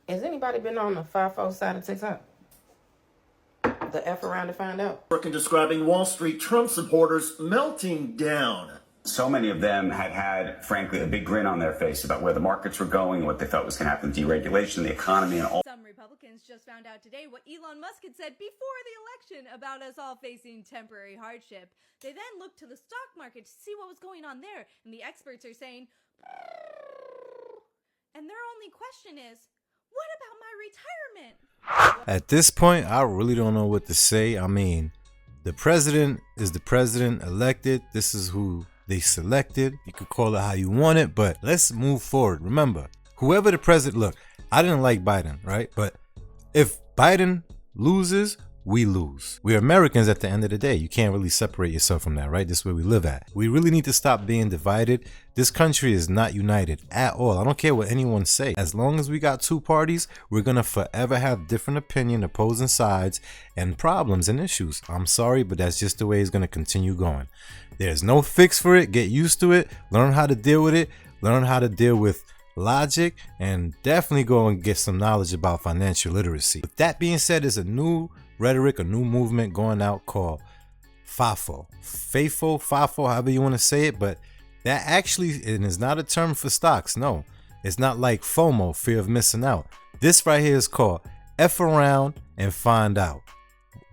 Has anybody been on the FAFO side of TikTok? The F around to find out. Working describing Wall Street Trump supporters melting down. So many of them had, frankly, a big grin on their face about where the markets were going, what they thought was going to happen, deregulation, the economy, and all. Some Republicans just found out today what Elon Musk had said before the election about us all facing temporary hardship. They then looked to the stock market to see what was going on there, and the experts are saying, and their only question is, what about my retirement? At this point, I really don't know what to say. I mean, the president is the president elected. This is who they selected. You could call it how you want it, but let's move forward. Remember, whoever the president, look, I didn't like Biden, right? But if Biden loses, we lose. We're Americans at the end of the day. You can't really separate yourself from that, right? This is where we live at. We really need to stop being divided. This country is not united at all. I don't care what anyone say. As long as we got two parties, we're gonna forever have different opinion, opposing sides, and problems and issues. I'm sorry, but that's just the way it's gonna continue going. There's no fix for it. Get used to it. Learn how to deal with it. Learn how to deal with logic, and definitely go and get some knowledge about financial literacy. With that being said, there's a new rhetoric, a new movement going out called FAFO. FAFO, however you want to say it, but that actually is not a term for stocks. No, it's not like FOMO, fear of missing out. This right here is called F around and find out.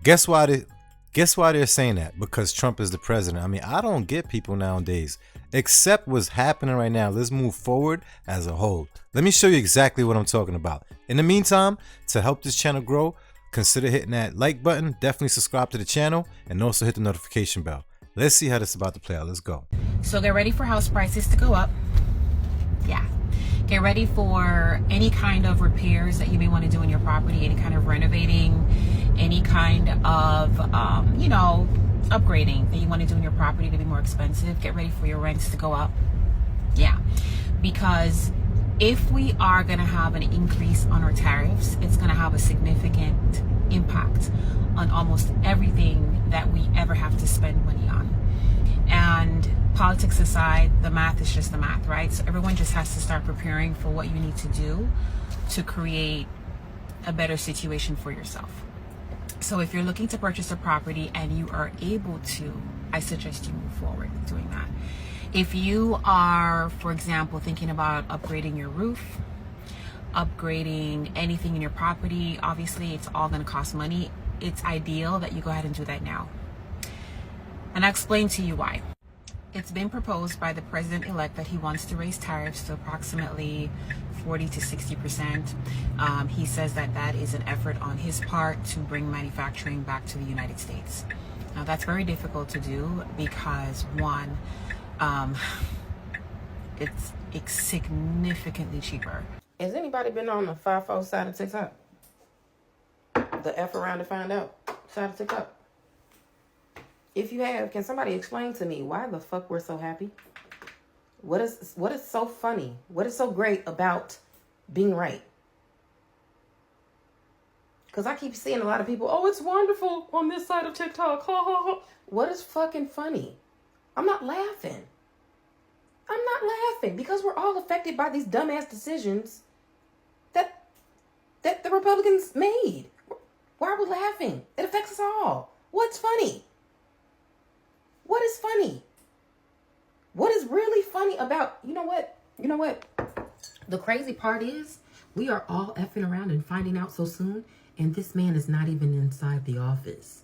Guess why they're saying that? Because Trump is the president. I mean, I don't get people nowadays, except what's happening right now. Let's move forward as a whole. Let me show you exactly what I'm talking about. In the meantime, to help this channel grow, consider hitting that like button. Definitely subscribe to the channel and also hit the notification bell. Let's see how this is about to play out. Let's go. So get ready for house prices to go up. Yeah. Get ready for any kind of repairs that you may want to do in your property, any kind of renovating, any kind of, upgrading that you want to do in your property to be more expensive. Get ready for your rents to go up. Yeah. Because if we are going to have an increase on our tariffs, it's going to have a significant impact on almost everything that we ever have to spend money on. And politics aside, the math is just the math, right? So everyone just has to start preparing for what you need to do to create a better situation for yourself. So if you're looking to purchase a property and you are able to, I suggest you move forward with doing that. If you are, for example, thinking about upgrading your roof, upgrading anything in your property, obviously it's all going to cost money. It's ideal that you go ahead and do that now. And I'll explain to you why. It's been proposed by the president-elect that he wants to raise tariffs to approximately 40 to 60%. He says that that is an effort on his part to bring manufacturing back to the United States. Now that's very difficult to do because one, it's significantly cheaper. Has anybody been on the FAFO side of TikTok? The F around to find out side of TikTok? If you have, can somebody explain to me why the fuck we're so happy? What is so funny? What is so great about being right? Because I keep seeing a lot of people, oh, it's wonderful on this side of TikTok. Ha, ha, ha. What is fucking funny? I'm not laughing. I'm not laughing because we're all affected by these dumbass decisions that the Republicans made. Why are we laughing? It affects us all. What's funny? What is funny? What is really funny about, you know what? The crazy part is we are all effing around and finding out so soon, and this man is not even inside the office.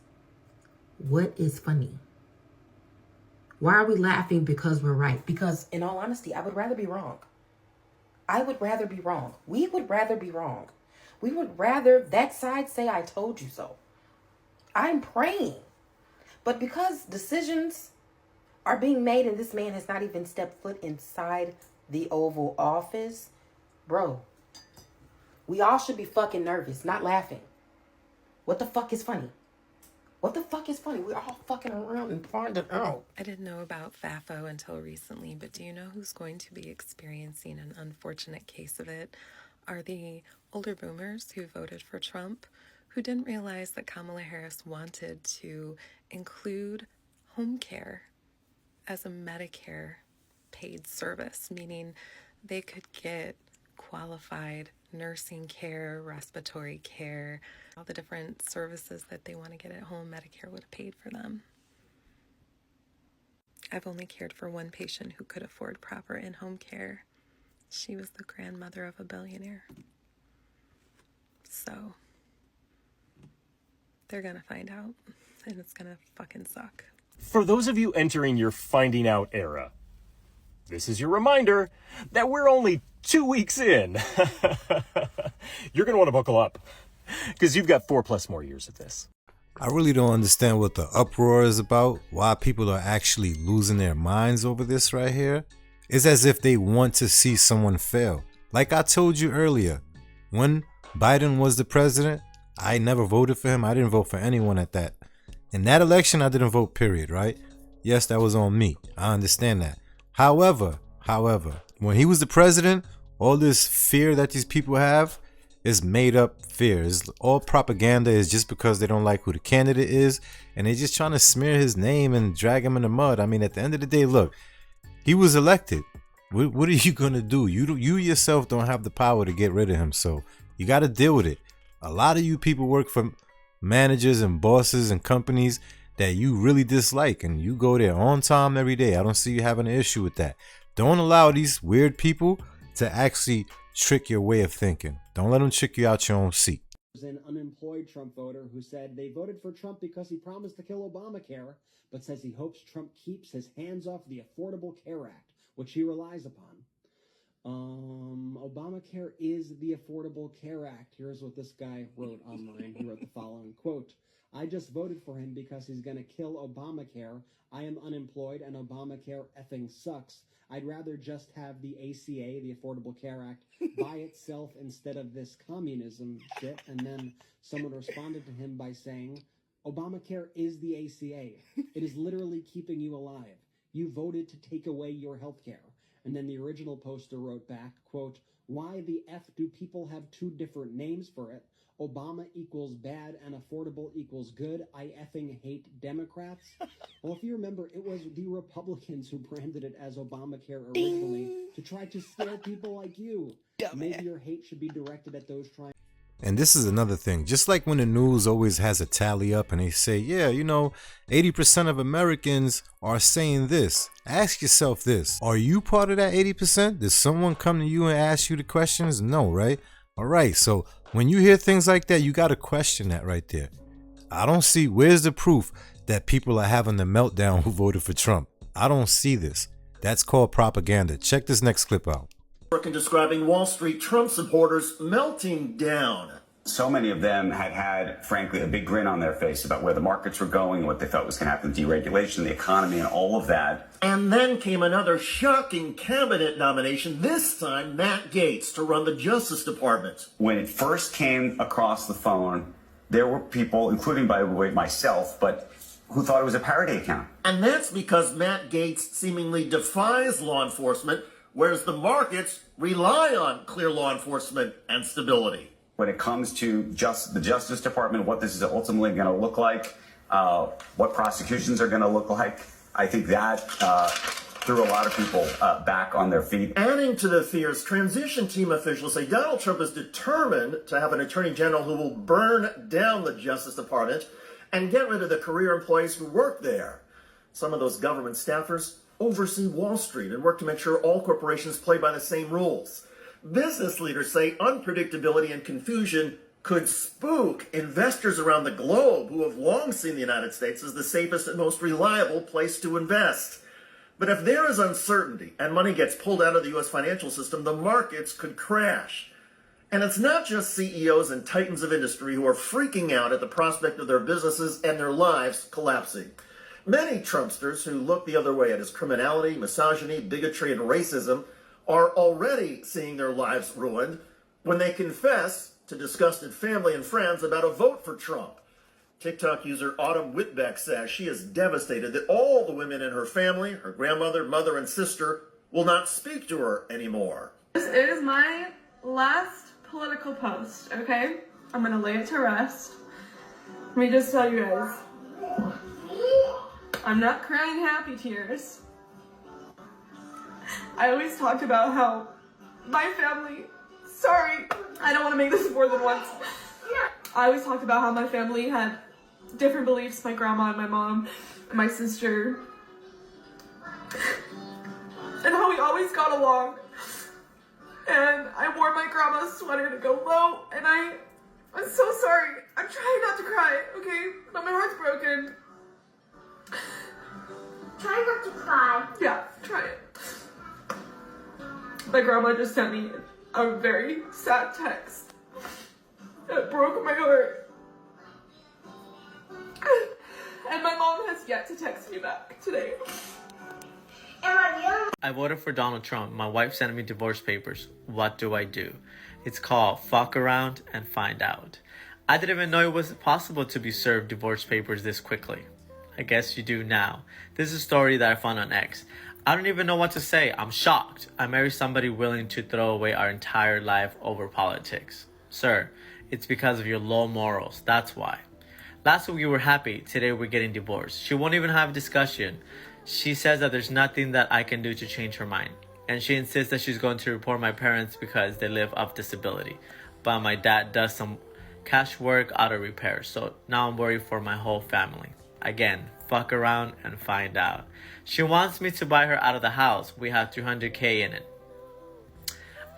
What is funny? Why are we laughing because we're right? Because in all honesty, I would rather be wrong. I would rather be wrong. We would rather be wrong. We would rather that side say, I told you so. I'm praying. But because decisions are being made and this man has not even stepped foot inside the Oval Office, bro, we all should be fucking nervous, not laughing. What the fuck is funny? What the fuck is funny? We're all fucking around and find it out. I didn't know about FAFO until recently, but do you know who's going to be experiencing an unfortunate case of it? Are the older boomers who voted for Trump, who didn't realize that Kamala Harris wanted to include home care as a Medicare paid service, meaning they could get qualified nursing care, respiratory care, all the different services that they want to get at home, Medicare would have paid for them. I've only cared for one patient who could afford proper in-home care. She was the grandmother of a billionaire. So, they're gonna find out, and it's gonna fucking suck. For those of you entering your finding out era, this is your reminder that we're only 2 weeks in. You're going to want to buckle up because you've got 4+ more years of this. I really don't understand what the uproar is about, why people are actually losing their minds over this right here. It's as if they want to see someone fail. Like I told you earlier, when Biden was the president, I never voted for him. I didn't vote for anyone at that. In that election, I didn't vote, period, right? Yes, that was on me. I understand that. However, when he was the president, all this fear that these people have is made up fear. It's all propaganda. Is just because they don't like who the candidate is, and they're just trying to smear his name and drag him in the mud. I mean, at the end of the day, look, he was elected. What are you gonna do? You yourself don't have the power to get rid of him, so you got to deal with it. A lot of you people work for managers and bosses and companies that you really dislike, and you go there on time every day. I don't see you having an issue with that. Don't allow these weird people to actually trick your way of thinking. Don't let them trick you out your own seat. There's an unemployed Trump voter who said they voted for Trump because he promised to kill Obamacare, but says he hopes Trump keeps his hands off the Affordable Care Act, which he relies upon. Obamacare is the Affordable Care Act. Here's what this guy wrote online. He wrote the following, quote, "I just voted for him because he's going to kill Obamacare. I am unemployed and Obamacare effing sucks. I'd rather just have the ACA, the Affordable Care Act, by itself instead of this communism shit." And then someone responded to him by saying, "Obamacare is the ACA. It is literally keeping you alive. You voted to take away your health care." And then the original poster wrote back, quote, "Why the F do people have two different names for it? Obama equals bad and affordable equals good. I effing hate Democrats." Well, if you remember, it was the Republicans who branded it as Obamacare originally to try to scare people like you. Maybe your hate should be directed at those trying. And this is another thing. Just like when the news always has a tally up and they say, yeah, 80% of Americans are saying this. Ask yourself this. Are you part of that 80%? Did someone come to you and ask you the questions? No, right? All right. So when you hear things like that, you got to question that right there. I don't see, where's the proof that people are having the meltdown who voted for Trump? I don't see this. That's called propaganda. Check this next clip out. Describing Wall Street Trump supporters melting down. So many of them had, frankly, a big grin on their face about where the markets were going, what they thought was going to happen, deregulation, the economy, and all of that. And then came another shocking cabinet nomination, this time Matt Gaetz to run the Justice Department. When it first came across the phone, there were people, including, by the way, myself, but who thought it was a parody account. And that's because Matt Gaetz seemingly defies law enforcement, whereas the markets rely on clear law enforcement and stability. When it comes to the Justice Department, what this is ultimately going to look like, what prosecutions are going to look like, I think that threw a lot of people back on their feet. Adding to the fears, transition team officials say Donald Trump is determined to have an attorney general who will burn down the Justice Department and get rid of the career employees who work there. Some of those government staffers oversee Wall Street and work to make sure all corporations play by the same rules. Business leaders say unpredictability and confusion could spook investors around the globe who have long seen the United States as the safest and most reliable place to invest. But if there is uncertainty and money gets pulled out of the U.S. financial system, the markets could crash. And it's not just CEOs and titans of industry who are freaking out at the prospect of their businesses and their lives collapsing. Many Trumpsters who look the other way at his criminality, misogyny, bigotry, and racism are already seeing their lives ruined when they confess to disgusted family and friends about a vote for Trump. TikTok user Autumn Whitbeck says she is devastated that all the women in her family, her grandmother, mother, and sister, will not speak to her anymore. This is my last political post, okay? I'm gonna lay it to rest. Let me just tell you guys, I'm not crying happy tears. I always talked about how my family Sorry. I don't want to make this more than once. I always talked about how my family had different beliefs, my grandma and my mom and my sister, and how we always got along. And I wore my grandma's sweater to go low, and I'm so sorry. I'm trying not to cry, okay? But my heart's broken. Try not to cry. Yeah, try it. My grandma just sent me a very sad text. It broke my heart. And my mom has yet to text me back today. I voted for Donald Trump. My wife sent me divorce papers. What do I do? It's called fuck around and find out. I didn't even know it was possible to be served divorce papers this quickly. I guess you do now. This is a story that I found on X. I don't even know what to say. I'm shocked. I married somebody willing to throw away our entire life over politics. Sir, it's because of your low morals. That's why. Last week we were happy. Today we're getting divorced. She won't even have a discussion. She says that there's nothing that I can do to change her mind. And she insists that she's going to report my parents because they live off disability. But my dad does some cash work, auto repair. So now I'm worried for my whole family. Again, fuck around and find out. She wants me to buy her out of the house. We have $300K in it.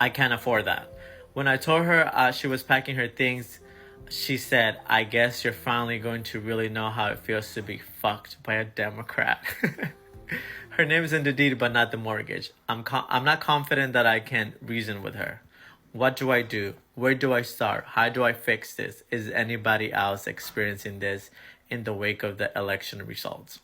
I can't afford that. When I told her she was packing her things, she said, I guess you're finally going to really know how it feels to be fucked by a Democrat. Her name is in the deed, but not the mortgage. I'm not confident that I can reason with her. What do I do? Where do I start? How do I fix this? Is anybody else experiencing this in the wake of the election results?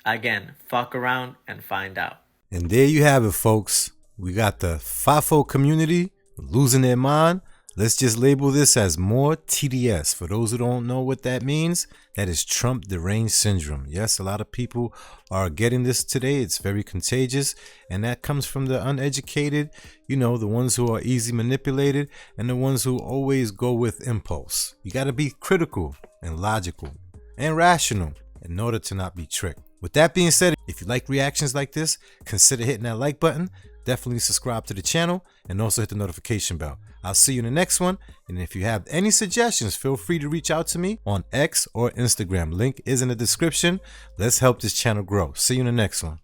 Again, fuck around and find out. And there you have it, folks. We got the FAFO community losing their mind. Let's just label this as more TDS. For those who don't know what that means, that is Trump deranged syndrome. Yes, a lot of people are getting this today. It's very contagious. And that comes from the uneducated, the ones who are easy manipulated, and the ones who always go with impulse. You got to be critical and logical and rational in order to not be tricked. With that being said, if you like reactions like this, consider hitting that like button. Definitely subscribe to the channel and also hit the notification bell. I'll see you in the next one. And if you have any suggestions, feel free to reach out to me on X or Instagram. Link is in the description. Let's help this channel grow. See you in the next one.